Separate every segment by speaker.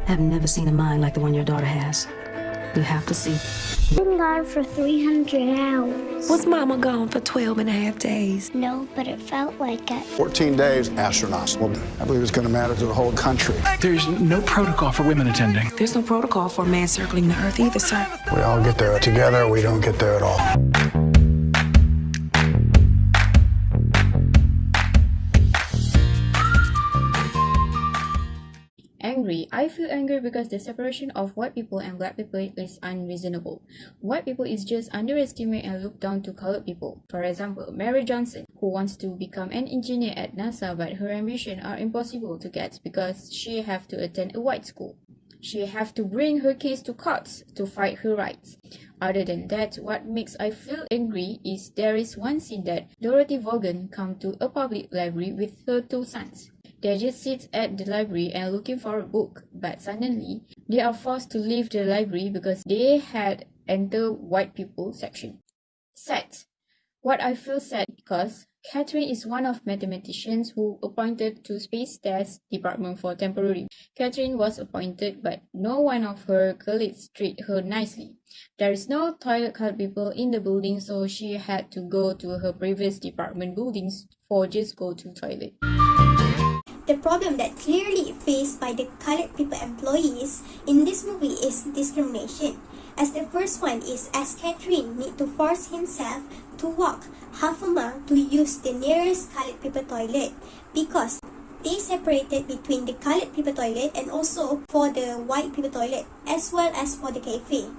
Speaker 1: have never seen a mind like the one your daughter has. You have to see.
Speaker 2: Been gone for 300 hours.
Speaker 3: Was Mama gone for 12.5 days?
Speaker 2: No, but it felt like it.
Speaker 4: 14 days, astronauts. Well, I believe it's going to matter to the whole country.
Speaker 5: There's no protocol for women attending.
Speaker 3: There's no protocol for a man circling the Earth either, sir.
Speaker 4: We all get there together, we don't get there at all.
Speaker 6: Angry. I feel angry because the separation of white people and black people is unreasonable. White people is just underestimate and look down to colored people. For example, Mary Johnson, who wants to become an engineer at NASA, but her ambition are impossible to get because she have to attend a white school. She have to bring her kids to courts to fight her rights. Other than that, what makes I feel angry is there is one scene that Dorothy Vaughan come to a public library with her 2 sons. They just sit at the library and looking for a book, but suddenly they are forced to leave the library because they had entered white people section. Sad. What I feel sad because Catherine is one of mathematicians who appointed to Space Test Department for temporary. Catherine was appointed, but no one of her colleagues treat her nicely. There is no toilet colored people in the building, so she had to go to her previous department buildings for just go to toilet.
Speaker 7: The problem that clearly faced by the colored people employees in this movie is discrimination. As the first one is as Catherine need to force himself to walk half a mile to use the nearest colored people toilet because they separated between the colored people toilet and also for the white people toilet as well as for the cafe.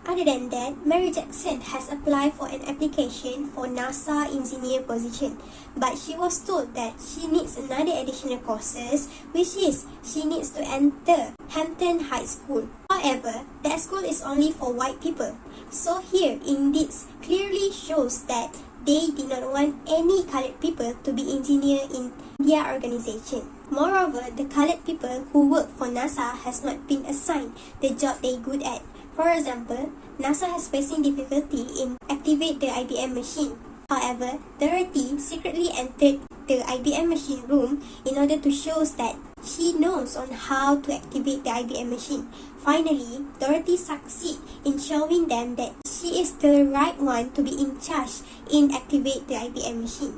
Speaker 7: Other than that, Mary Jackson has applied for an application for NASA engineer position, but she was told that she needs another additional courses, which is she needs to enter Hampton High School. However, that school is only for white people. So here in this clearly shows that they did not want any colored people to be engineer in their organization. Moreover, the colored people who work for NASA has not been assigned the job they good at. For example, NASA has facing difficulty in activate the IBM machine. However, Dorothy secretly entered the IBM machine room in order to show that she knows on how to activate the IBM machine. Finally, Dorothy succeeds in showing them that she is the right one to be in charge in activate the IBM machine.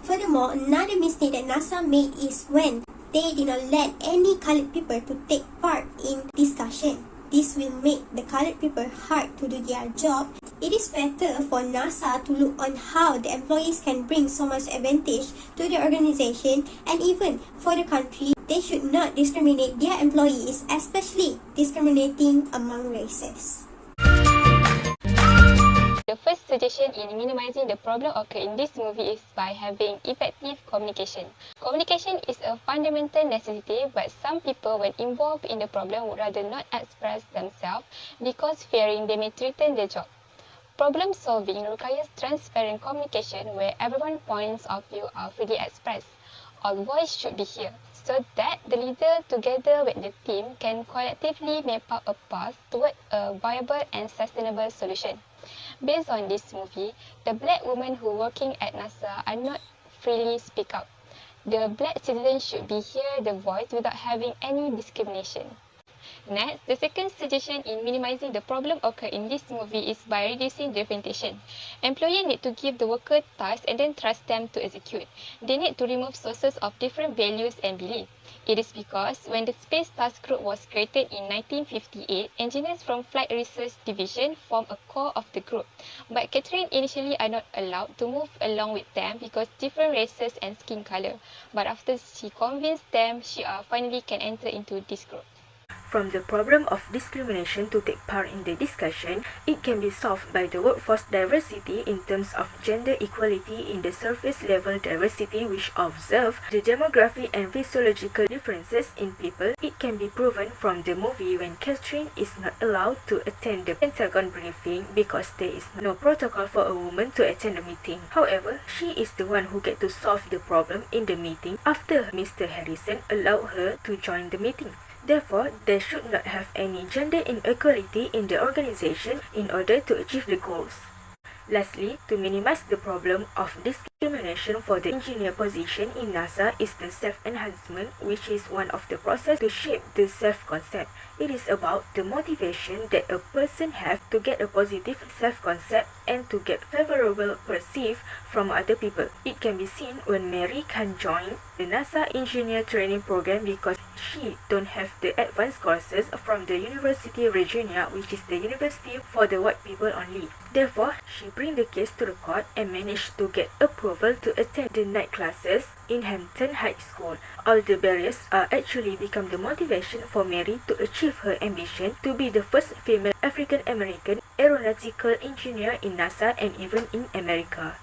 Speaker 7: Furthermore, another mistake that NASA made is when they did not let any colored people to take part in discussion. This will make the colored people hard to do their job. It is better for NASA to look on how the employees can bring so much advantage to the organization, and even for the country, they should not discriminate their employees, especially discriminating among races.
Speaker 8: The first suggestion in minimizing the problem occurred in this movie is by having effective communication. Communication is a fundamental necessity, but some people when involved in the problem would rather not express themselves because fearing they may threaten their job. Problem solving requires transparent communication where everyone's points of view are freely expressed. All voice should be heard, so that the leader together with the team can collectively map out a path toward a viable and sustainable solution. Based on this movie, the black women who working at NASA are not freely speak out. The black citizens should be hear the voice without having any discrimination. Next, the second suggestion in minimizing the problem occurred in this movie is by reducing differentiation. Employees need to give the worker tasks and then trust them to execute. They need to remove sources of different values and beliefs. It is because when the Space Task Group was created in 1958, engineers from Flight Research Division formed a core of the group. But Catherine initially are not allowed to move along with them because different races and skin color. But after she convinced them, she finally can enter into this group.
Speaker 9: From the problem of discrimination to take part in the discussion, it can be solved by the workforce diversity in terms of gender equality in the surface level diversity which observe the demographic and physiological differences in people. It can be proven from the movie when Catherine is not allowed to attend the Pentagon briefing because there is no protocol for a woman to attend the meeting. However, she is the one who gets to solve the problem in the meeting after Mr. Harrison allowed her to join the meeting. Therefore, there should not have any gender inequality in the organization in order to achieve the goals. Lastly, to minimize the problem of discrimination for the engineer position in NASA is the self-enhancement, which is one of the process to shape the self-concept. It is about the motivation that a person has to get a positive self-concept and to get favorable perceived from other people. It can be seen when Mary can join the NASA engineer training program because she don't have the advanced courses from the University of Virginia, which is the university for the white people only. Therefore, she bring the case to the court and managed to get approval to attend the night classes in Hampton High School. All the barriers are actually become the motivation for Mary to achieve her ambition to be the first female African American aeronautical engineer in NASA and even in America.